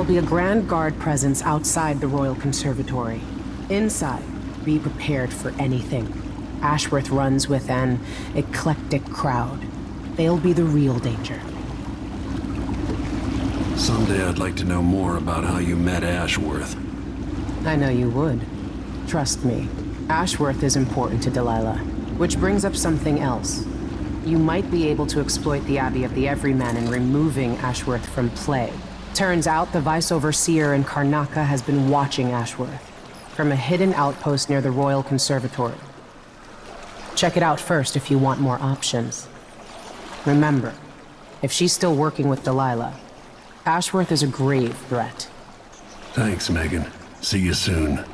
be a Grand Guard presence outside the Royal Conservatory. Inside, be prepared for anything. Ashworth runs with an eclectic crowd. They'll be the real danger. Someday I'd like to know more about how you met Ashworth. I know you would. Trust me. Ashworth is important to Delilah. Which brings up something else. You might be able to exploit the Abbey of the Everyman in removing Ashworth from play. Turns out the Vice Overseer in Karnaca has been watching Ashworth from a hidden outpost near the Royal Conservatory. Check it out first if you want more options. Remember, if she's still working with Delilah, Ashworth is a grave threat. Thanks, Megan. See you soon.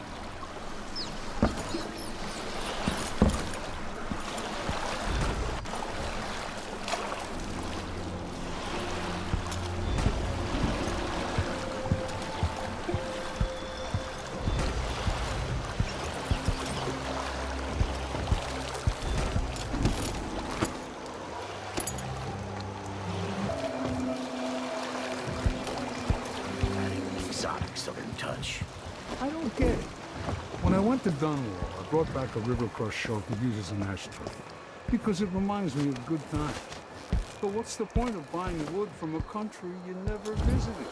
I don't get it. When I went to Dunwall, I brought back a Rivercross shell to use as an ashtray. Because it reminds me of good times. But what's the point of buying wood from a country you never visited?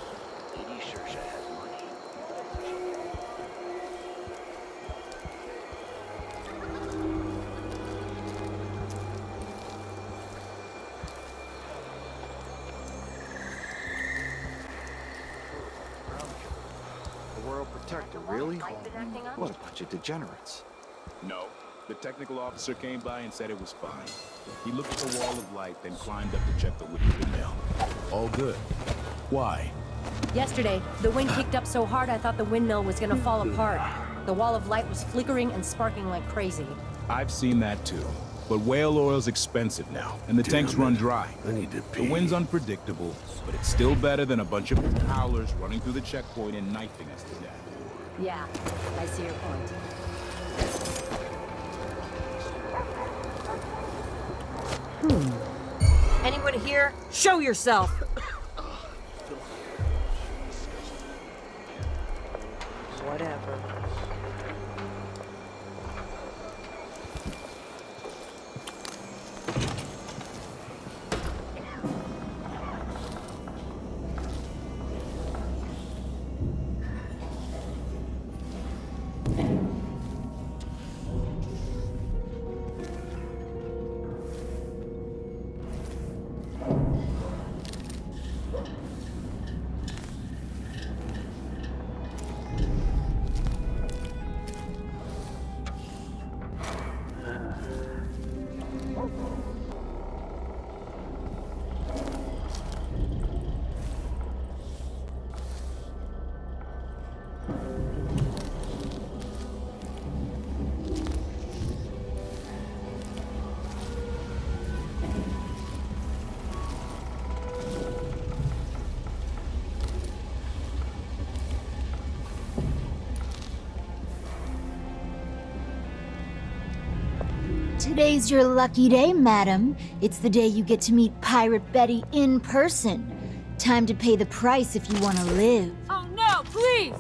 Protector, really? What a bunch of degenerates. No. The technical officer came by and said it was fine. He looked at the wall of light, then climbed up to check the windmill. All good. Why? Yesterday, the wind kicked up so hard I thought the windmill was gonna fall apart. The wall of light was flickering and sparking like crazy. I've seen that too. But whale oil's expensive now, and the tanks run dry. I need to pee. The wind's unpredictable, but it's still better than a bunch of howlers running through the checkpoint and knifing us to death. Yeah, I see your point. Anyone here? Show yourself! Whatever. Today's your lucky day, madam. It's the day you get to meet Pirate Betty in person. Time to pay the price if you want to live. Oh no, please!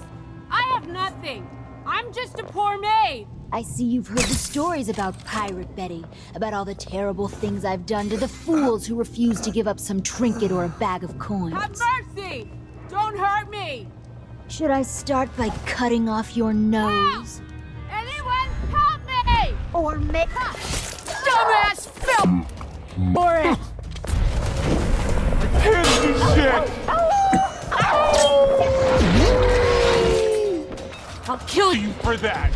I have nothing. I'm just a poor maid. I see you've heard the stories about Pirate Betty, about all the terrible things I've done to the fools who refuse to give up some trinket or a bag of coins. Have mercy! Don't hurt me! Should I start by cutting off your nose? Help! Anyone help me! Or make... Dumbass filth! Or it! I'll kill you for that!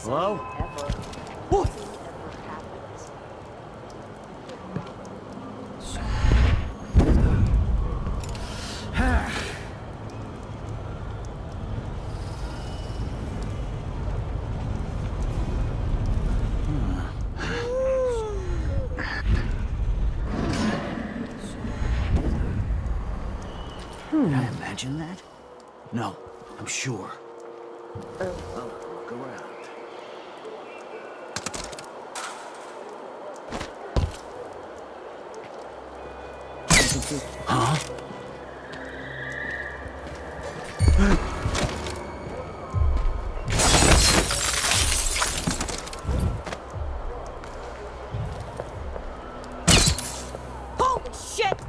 Hello? What? Did I imagine that? No, I'm sure. Well, look around. Huh? Holy shit!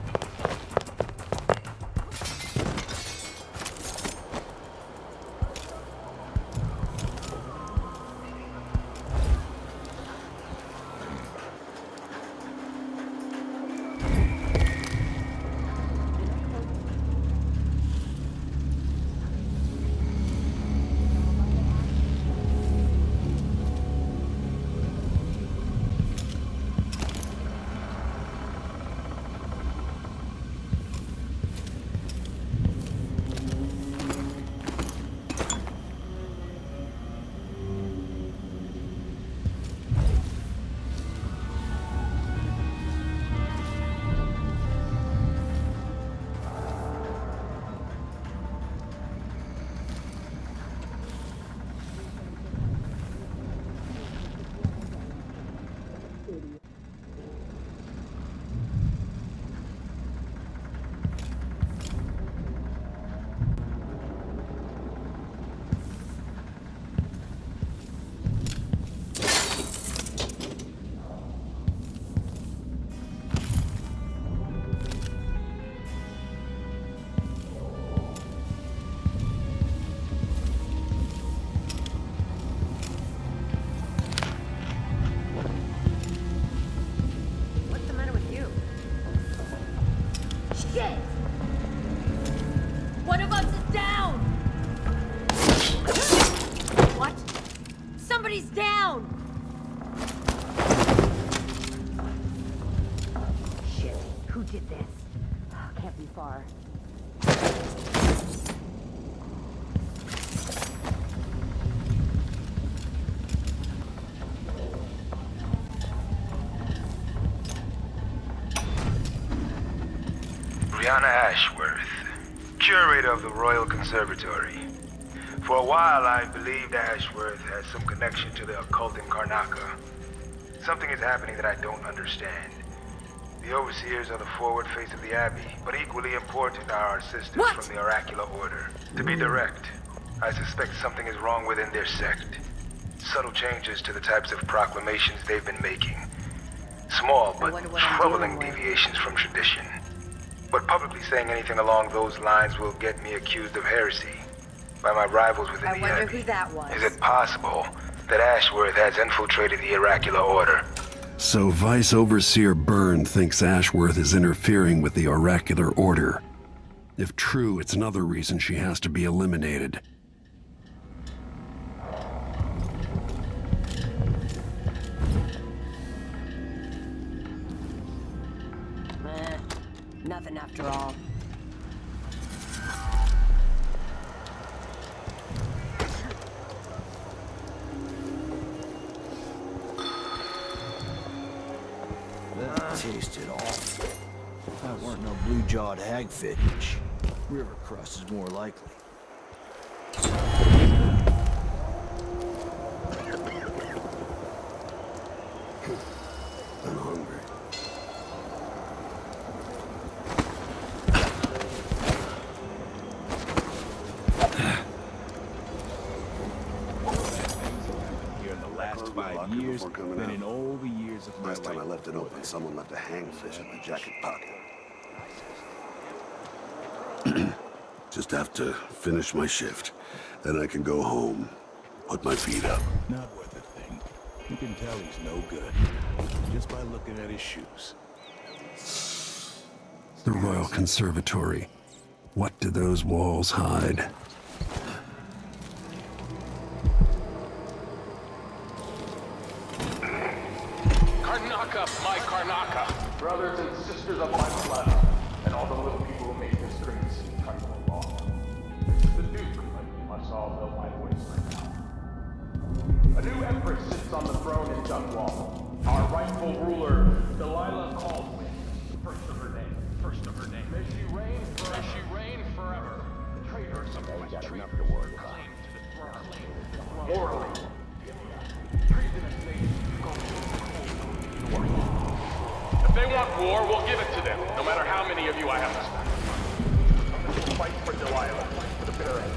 What's the matter with you? Shit! One of us is down! What? Somebody's down! Shit, who did this? Can't be far. Brianna Ashworth, curator of the Royal Conservatory. For a while, I believed Ashworth had some connection to the occult in Karnaca. Something is happening that I don't understand. The overseers are the forward face of the Abbey, but equally important are our sisters from the Oracular Order. To be direct, I suspect something is wrong within their sect. Subtle changes to the types of proclamations they've been making. Small but troubling deviations from tradition. But publicly saying anything along those lines will get me accused of heresy by my rivals within the Abbey. I wonder who that was. Is it possible that Ashworth has infiltrated the Oracular Order? So Vice Overseer Byrne thinks Ashworth is interfering with the Oracular Order. If true, it's another reason she has to be eliminated. Nothing after all. That tasted awful. That weren't no blue-jawed hagfish. River crust is more likely. I'm hungry. Here in the last 5 years than in all the years of my life. Last time I left it open, someone left a hangfish in my jacket pocket. Just have to finish my shift. Then I can go home, put my feet up. Not worth a thing. You can tell he's no good just by looking at his shoes. The Royal Conservatory. What do those walls hide? up my Karnaka. Brothers and sisters of my blood, and all the little people who make this dream seem trifling long. This is the Duke, like you must all know by voice right now. A new empress sits on the throne in Dunwall. Our rightful ruler, Delilah Caldwell, first of her name. May she reign forever. The traitors of my traitor claim to the throne. Morally, treasonous nations go to the war. If they want war, we'll give it to them, no matter how many of you I have to stop. We'll fight for Delilah, for the bitter end.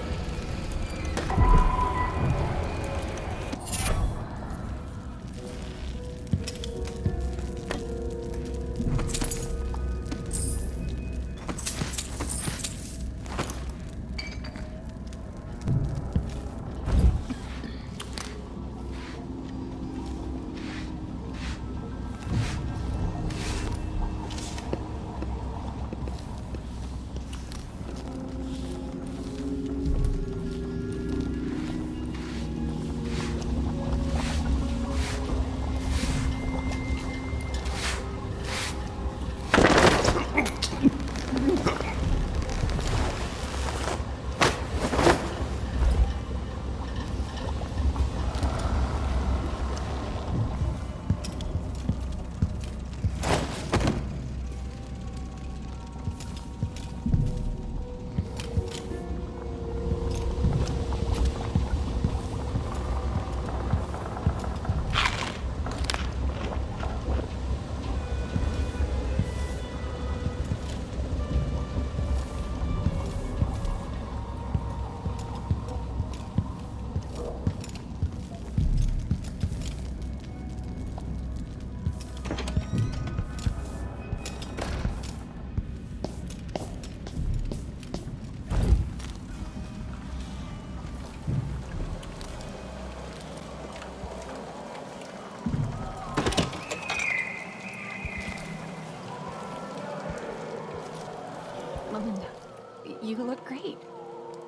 You look great.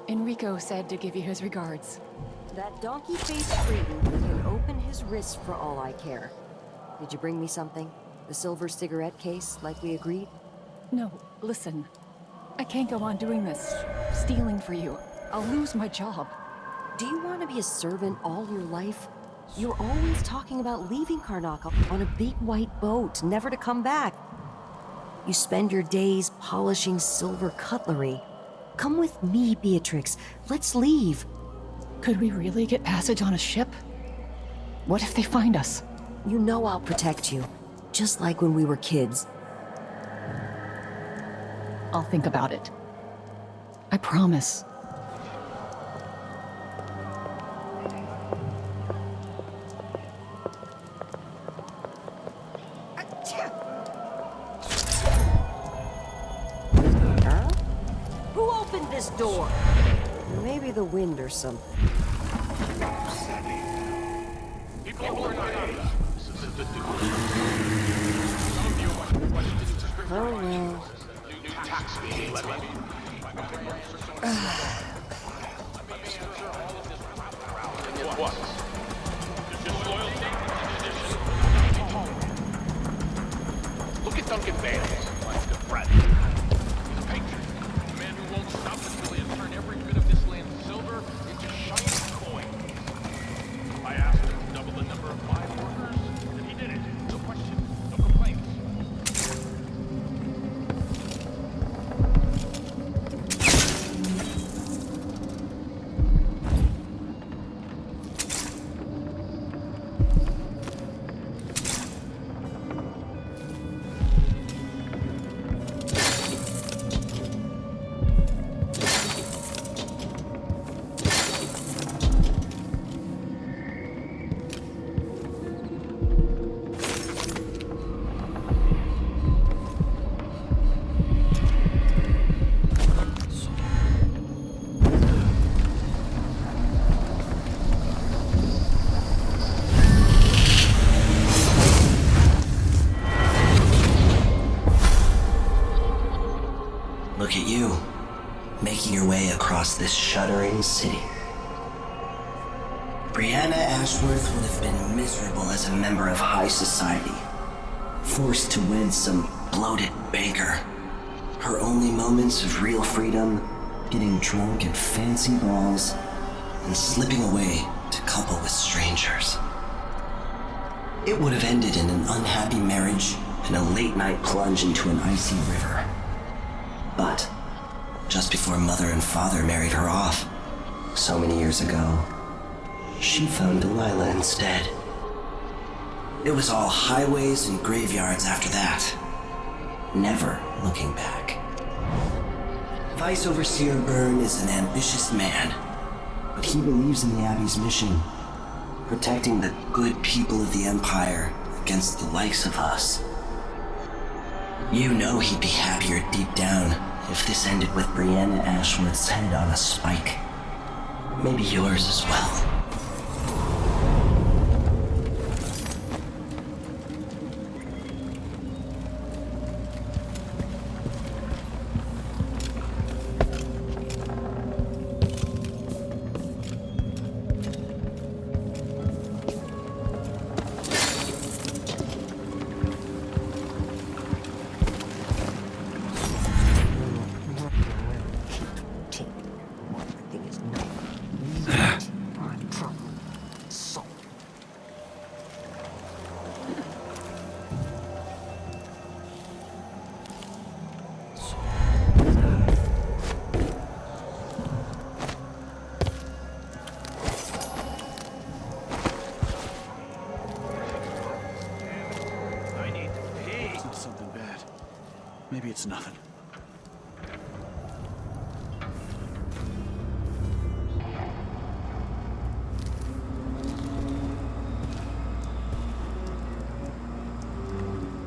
Enrico said to give you his regards. That donkey-faced freebie can open his wrist for all I care. Did you bring me something? The silver cigarette case, like we agreed? No, listen. I can't go on doing this. Stealing for you. I'll lose my job. Do you want to be a servant all your life? You're always talking about leaving Karnaka on a big white boat, never to come back. You spend your days polishing silver cutlery. Come with me, Beatrix. Let's leave. Could we really get passage on a ship? What if they find us? You know I'll protect you, just like when we were kids. I'll think about it. I promise. Who opened this door? Maybe the wind or something. Oh well. What? Look at Duncan Vance. The friend. He's a patriot. A man who won't stop until he has turned every bit of this land's silver into shiny coin. I asked him to double the number of mine workers, and he did it. No questions, no complaints. Look at you, making your way across this shuddering city. Brianna Ashworth would have been miserable as a member of high society. forced to wed some bloated banker. Her only moments of real freedom, getting drunk at fancy balls, and slipping away to couple with strangers. It would have ended in an unhappy marriage and a late-night plunge into an icy river. But just before Mother and Father married her off, so many years ago, she found Delilah instead. It was all highways and graveyards after that, never looking back. Vice Overseer Byrne is an ambitious man, but he believes in the Abbey's mission, protecting the good people of the Empire against the likes of us. You know he'd be happier deep down if this ended with Brianna Ashworth's head on a spike. Maybe yours as well. Maybe it's nothing.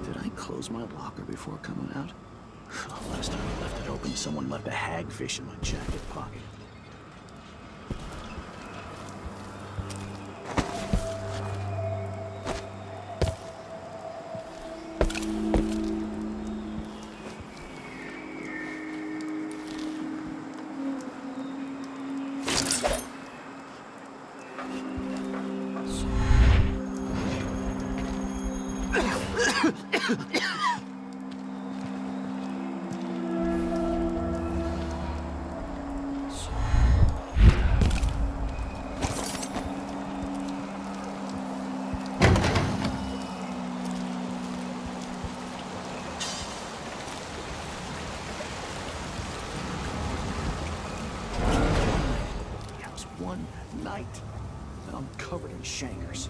Did I close my locker before coming out? Last time I left it open, someone left a hagfish in my jacket pocket. One night, and I'm covered in shankers.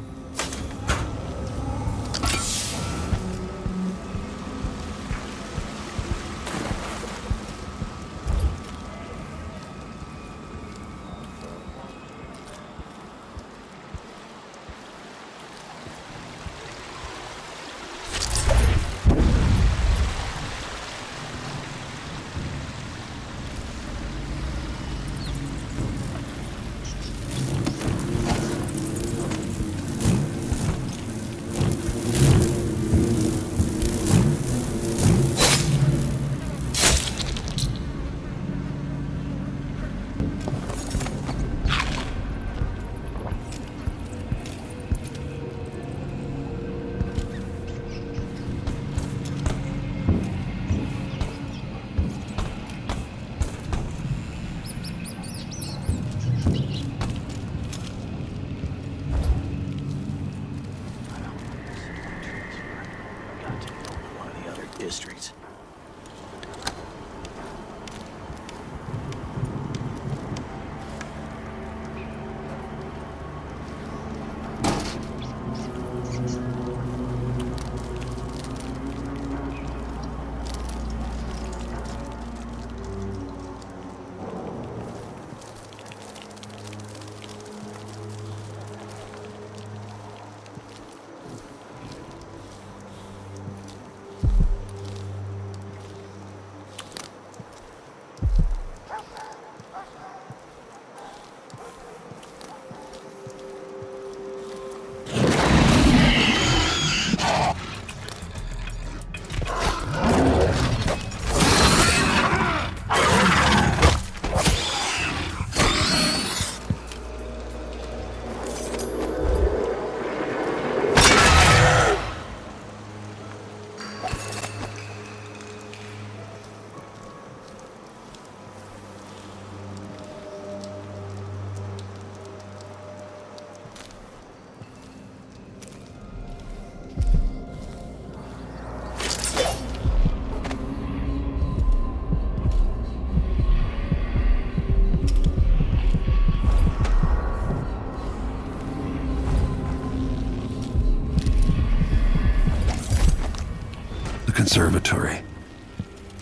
conservatory.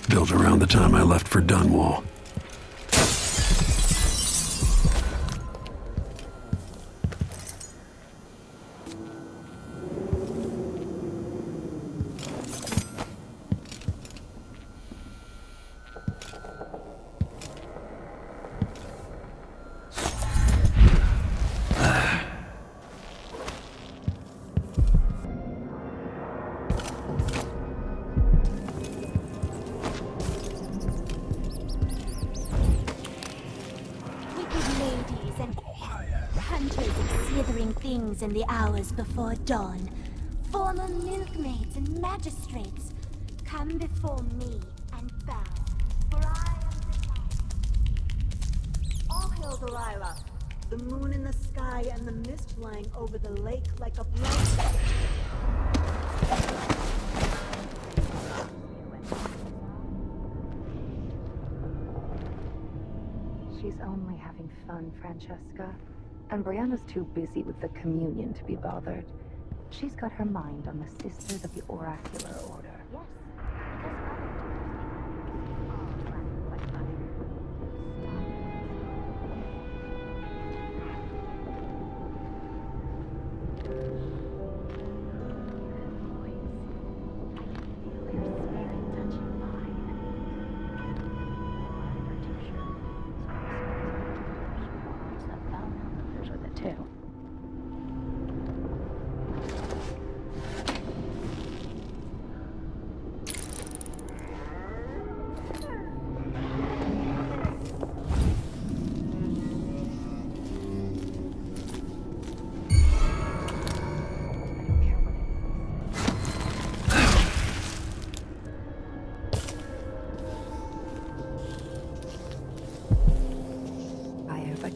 Built around the time I left for Dunwall. Things in the hours before dawn. Former milkmaids and magistrates, come before me and bow, for I am divine. All hail Delilah, the moon in the sky and the mist flying over the lake like a blanket. She's only having fun, Francesca. And Brianna's too busy with the communion to be bothered. She's got her mind on the Sisters of the Oracular Order.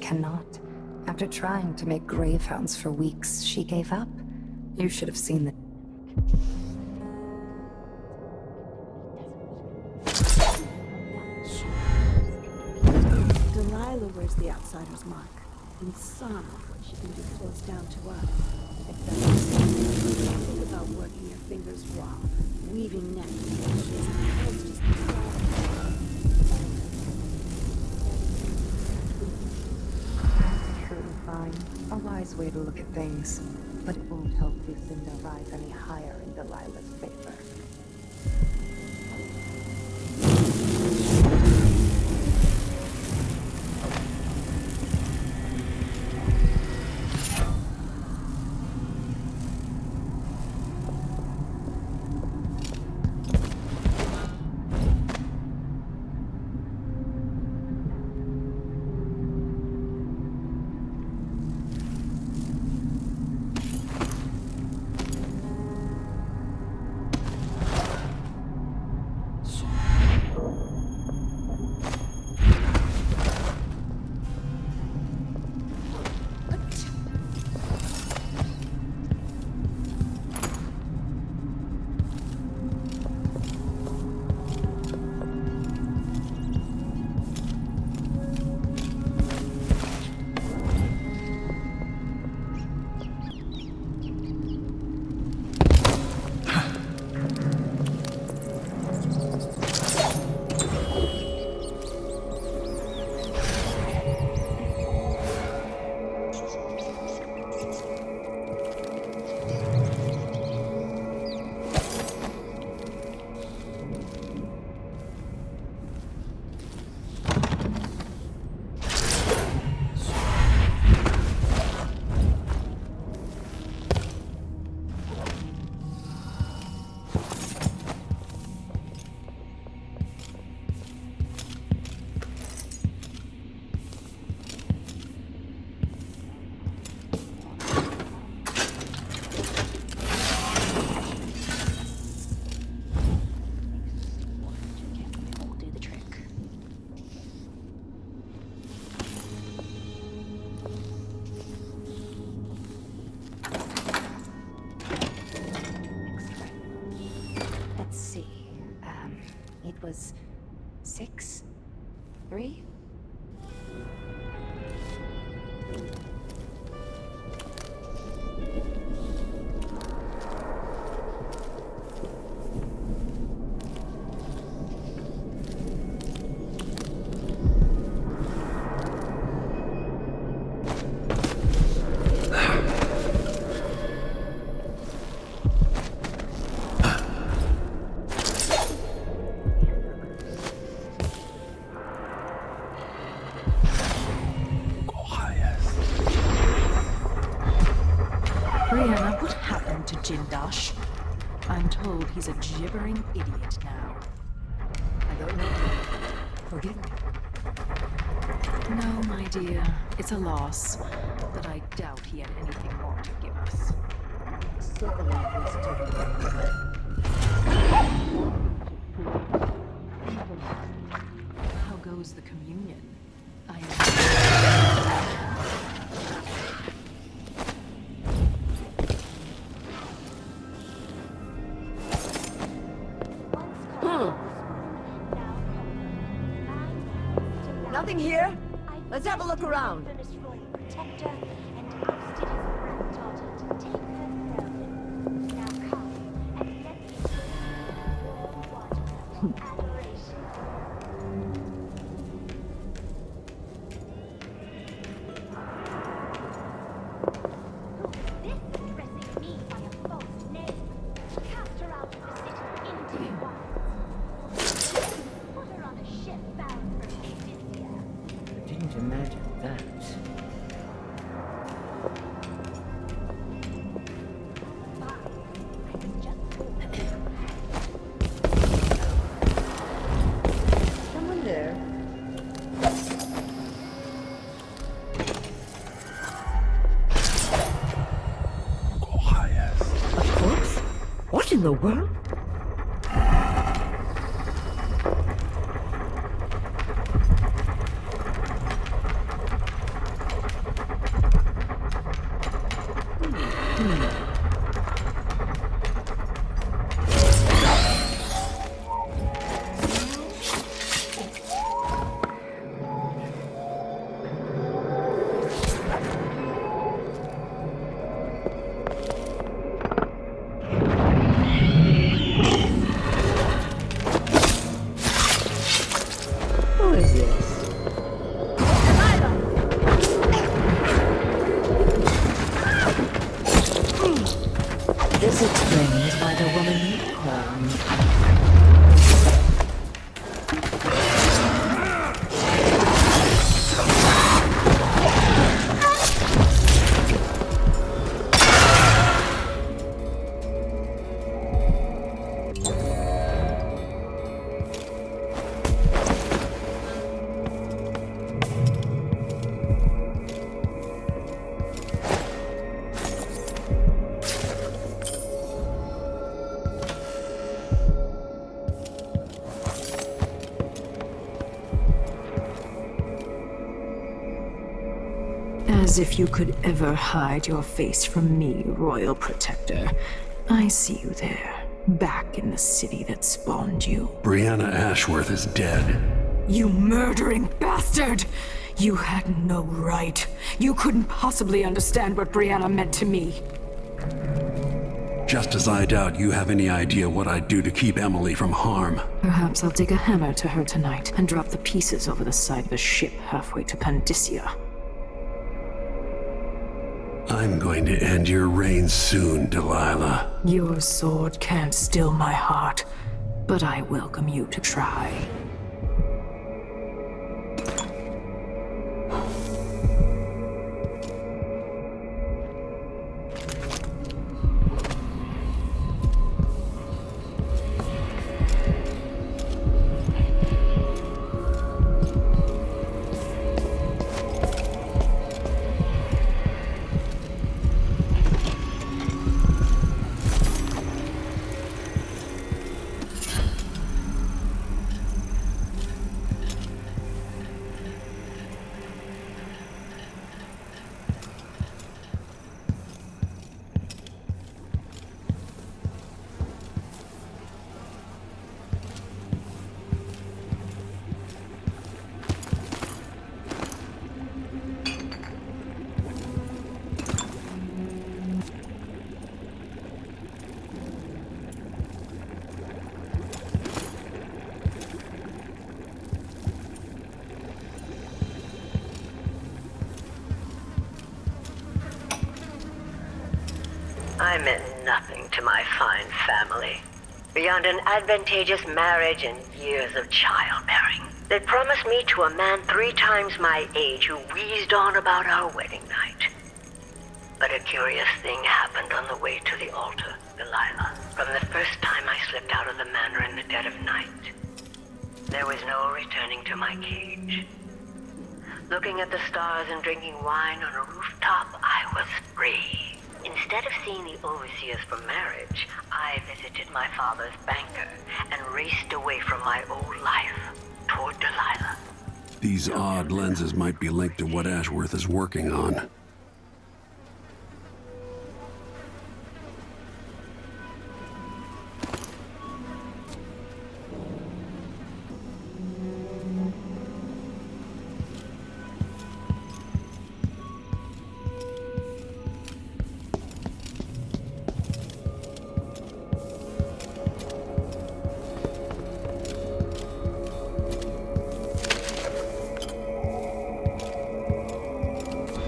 Cannot. After trying to make gravehounds for weeks, she gave up. You should have seen the... Delilah wears the outsider's mark. And some what she can do close down to us. If that makes sense. Think about working your fingers raw, weaving nets, stitches, and pearls just fine. A wise way to look at things. But it won't help Lucinda rise any higher in Delilah's favor. Jindosh. I'm told he's a gibbering idiot now. I don't know. Forgive me. No, my dear. It's a loss. But I doubt he had anything more to give us. How goes the communion? Nothing here? Let's have a look around. What in the world? This explains why the woman you As if you could ever hide your face from me, Royal Protector. I see you there, back in the city that spawned you. Brianna Ashworth is dead. You murdering bastard! You had no right. You couldn't possibly understand what Brianna meant to me. Just as I doubt you have any idea what I'd do to keep Emily from harm. Perhaps I'll take a hammer to her tonight and drop the pieces over the side of a ship halfway to Pandysia. I'm going to end your reign soon, Delilah. Your sword can't still my heart, but I welcome you to try. I meant nothing to my fine family, beyond an advantageous marriage and years of childbearing. They promised me to a man 3 times my age who wheezed on about our wedding night. But a curious thing happened on the way to the altar, Delilah. From the first time I slipped out of the manor in the dead of night, there was no returning to my cage. Looking at the stars and drinking wine on a rooftop, I was free. Instead of seeing the overseers for marriage, I visited my father's banker and raced away from my old life toward Delilah. These odd lenses might be linked to what Ashworth is working on.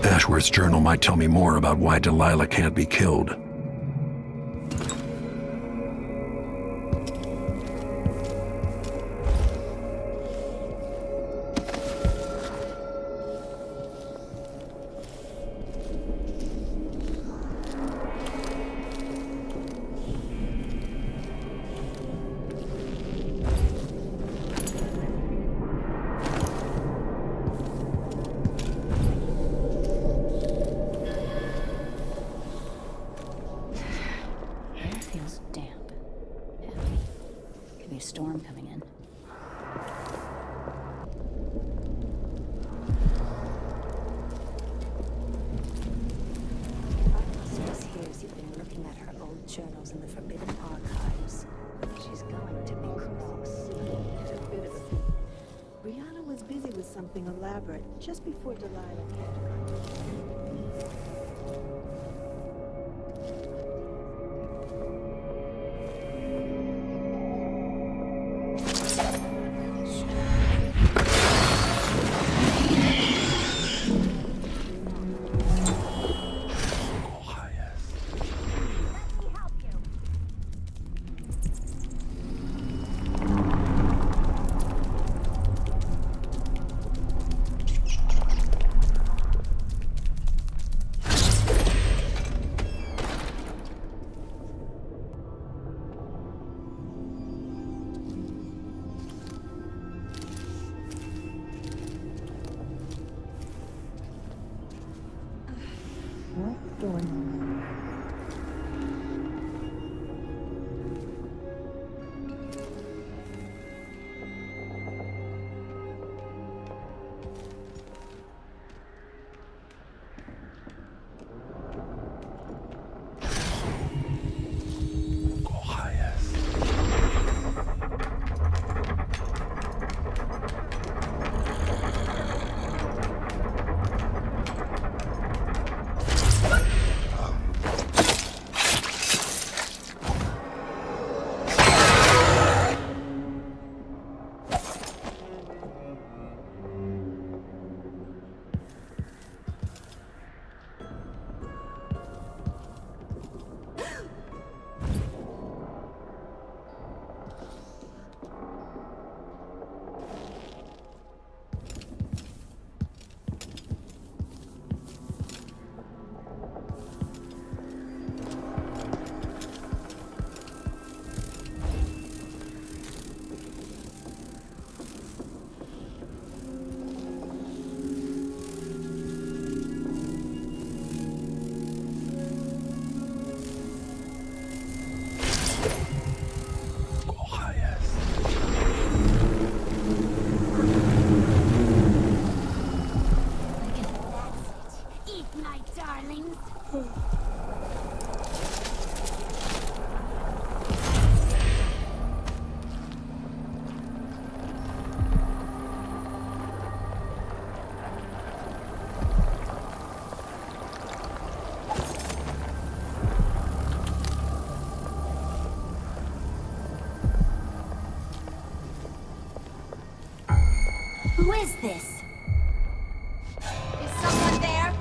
Ashworth's journal might tell me more about why Delilah can't be killed. Storm coming in. Sis hears you've been looking at her old journals in the Forbidden Archives. She's going to be cross. Brianna was busy with something elaborate just before Delilah came to contact. What's going on? Who is this? Is someone there?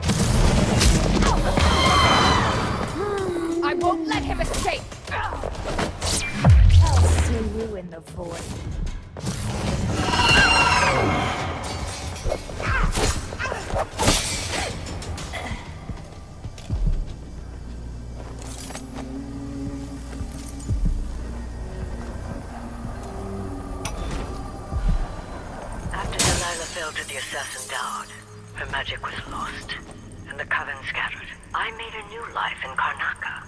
I won't let him escape! I'll see you in the void. the assassin died, her magic was lost, and the coven scattered. I made a new life in Karnaca.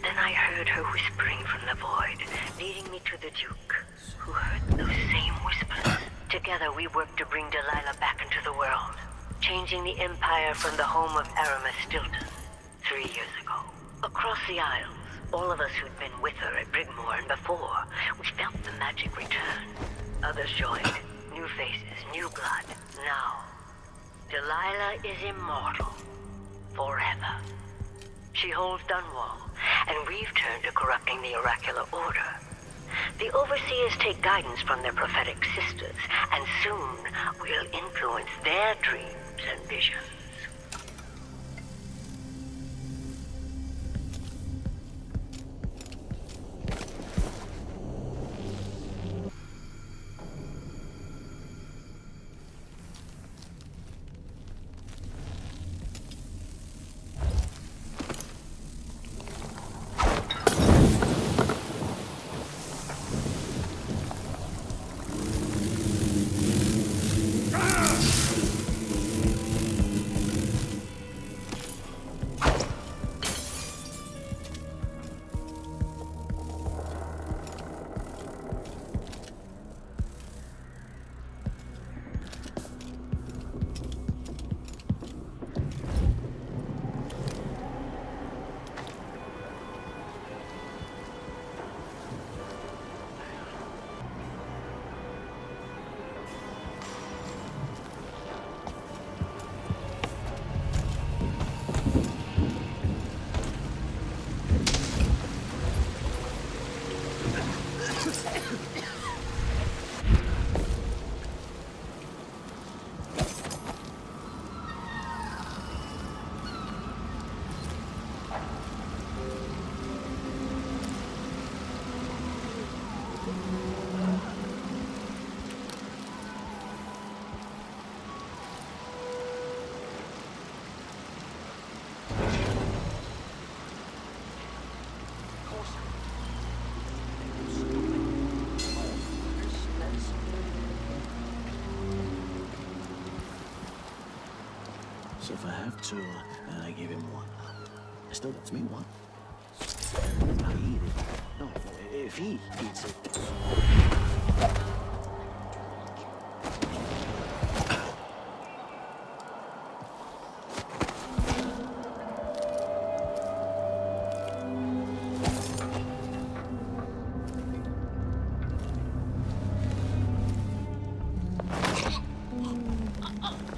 Then I heard her whispering from the void, leading me to the Duke, who heard those same whispers. Together we worked to bring Delilah back into the world, changing the Empire from the home of Aramis Stilton 3 years ago. Across the Isles, all of us who'd been with her at Brigmore and before, we felt the magic return. Others joined. New faces, new blood. Now, Delilah is immortal. Forever. She holds Dunwall, and we've turned to corrupting the oracular order. The Overseers take guidance from their prophetic sisters, and soon we'll influence their dreams and visions. So if I have two, and I give him one, it still gets me one. I eat it. No, if he eats it.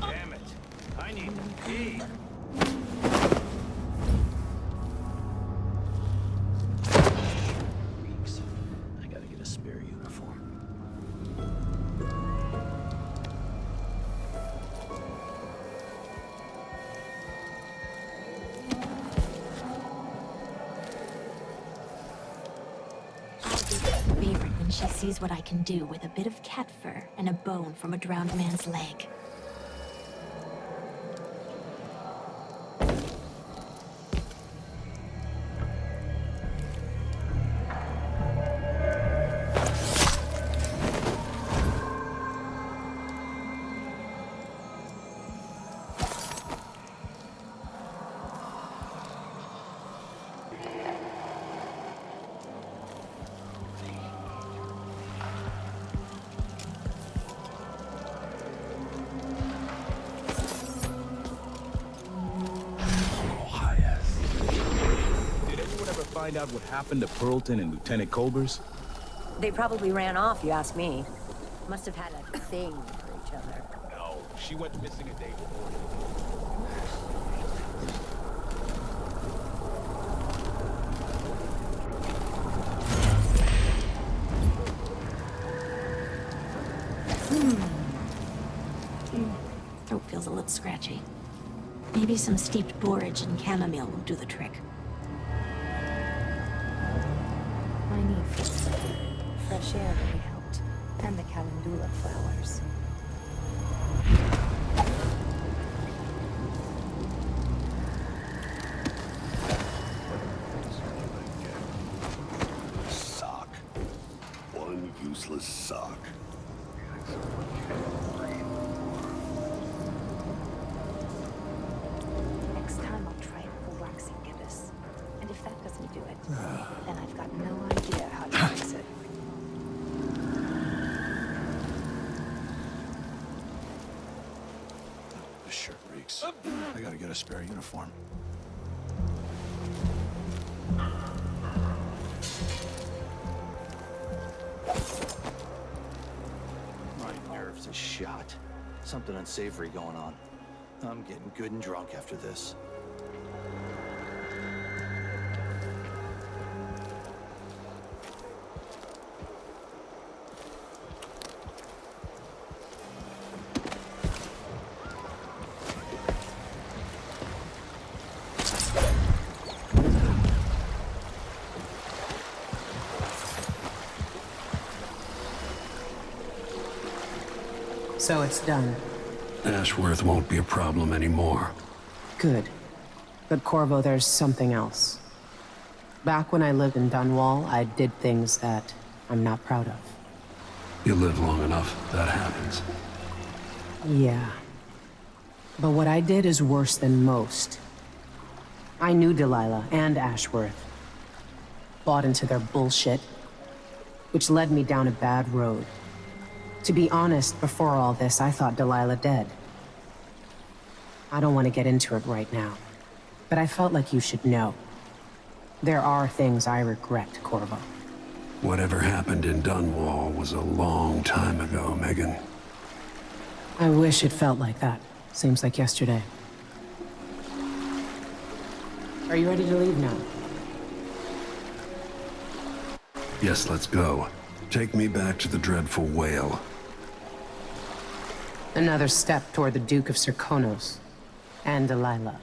Damn it. I need to pee. Weeks. I gotta get a spare uniform. Favorite when she sees what I can do with a bit of cat fur and a bone from a drowned man's leg. Did anyone ever find out what happened to Pearlton and Lieutenant Colbers? They probably ran off, you ask me. Must have had a thing for each other. No, she went missing a day before. Throat feels a little scratchy. Maybe some steeped borage and chamomile will do the trick. My knee feels better. Fresh air really helped. And the calendula flowers. Sock. One useless sock. This shirt reeks. I gotta get a spare uniform. My nerves are shot. Something unsavory going on. I'm getting good and drunk after this. So it's done. Ashworth won't be a problem anymore. Good. But Corvo, there's something else. Back when I lived in Dunwall, I did things that I'm not proud of. You live long enough, that happens. Yeah. But what I did is worse than most. I knew Delilah and Ashworth. Bought into their bullshit, which led me down a bad road. To be honest, before all this, I thought Delilah dead. I don't want to get into it right now, but I felt like you should know. There are things I regret, Corvo. Whatever happened in Dunwall was a long time ago, Megan. I wish it felt like that. Seems like yesterday. Are you ready to leave now? Yes, let's go. Take me back to the dreadful whale. Another step toward the Duke of Serkonos and Delilah.